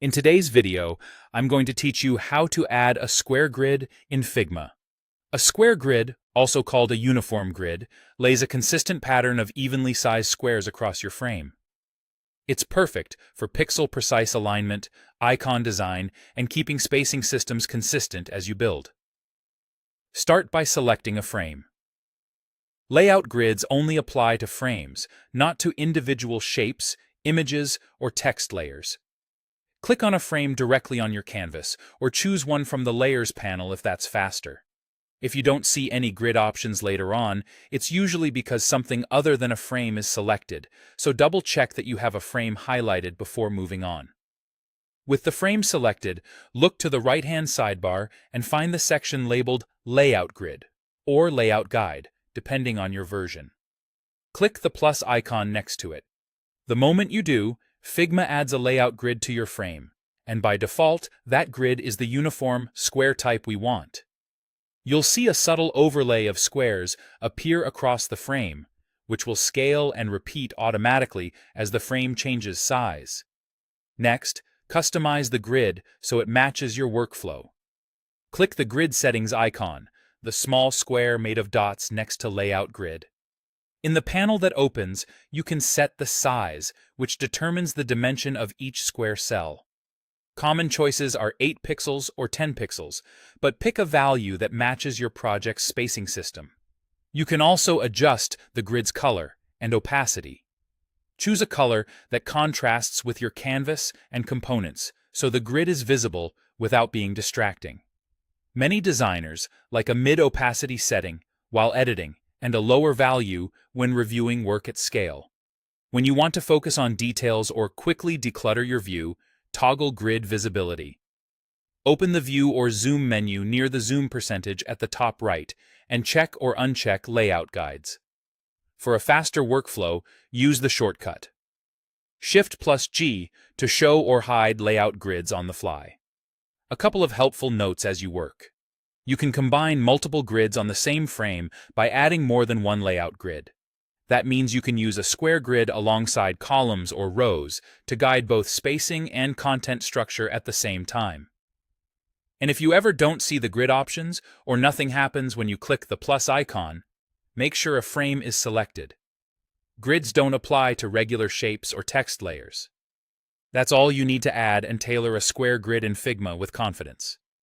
In today's video, I'm going to teach you how to add a square grid in Figma. A square grid, also called a uniform grid, lays a consistent pattern of evenly sized squares across your frame. It's perfect for pixel-precise alignment, icon design, and keeping spacing systems consistent as you build. Start by selecting a frame. Layout grids only apply to frames, not to individual shapes, images, or text layers. Click on a frame directly on your canvas, or choose one from the Layers panel if that's faster. If you don't see any grid options later on, it's usually because something other than a frame is selected, so double-check that you have a frame highlighted before moving on. With the frame selected, look to the right-hand sidebar and find the section labeled Layout Grid or Layout Guide, depending on your version. Click the plus icon next to it. The moment you do, Figma adds a layout grid to your frame, and by default, that grid is the uniform square type we want. You'll see a subtle overlay of squares appear across the frame, which will scale and repeat automatically as the frame changes size. Next, customize the grid so it matches your workflow. Click the Grid Settings icon, the small square made of dots next to Layout Grid. In the panel that opens, you can set the size, which determines the dimension of each square cell. Common choices are 8 pixels or 10 pixels, but pick a value that matches your project's spacing system. You can also adjust the grid's color and opacity. Choose a color that contrasts with your canvas and components so the grid is visible without being distracting. Many designers like a mid-opacity setting while editing and a lower value when reviewing work at scale. When you want to focus on details or quickly declutter your view, toggle grid visibility. Open the View or Zoom menu near the zoom percentage at the top right and check or uncheck layout guides. For a faster workflow, use the shortcut Shift+G to show or hide layout grids on the fly. A couple of helpful notes as you work. You can combine multiple grids on the same frame by adding more than one layout grid. That means you can use a square grid alongside columns or rows to guide both spacing and content structure at the same time. And if you ever don't see the grid options or nothing happens when you click the plus icon, make sure a frame is selected. Grids don't apply to regular shapes or text layers. That's all you need to add and tailor a square grid in Figma with confidence.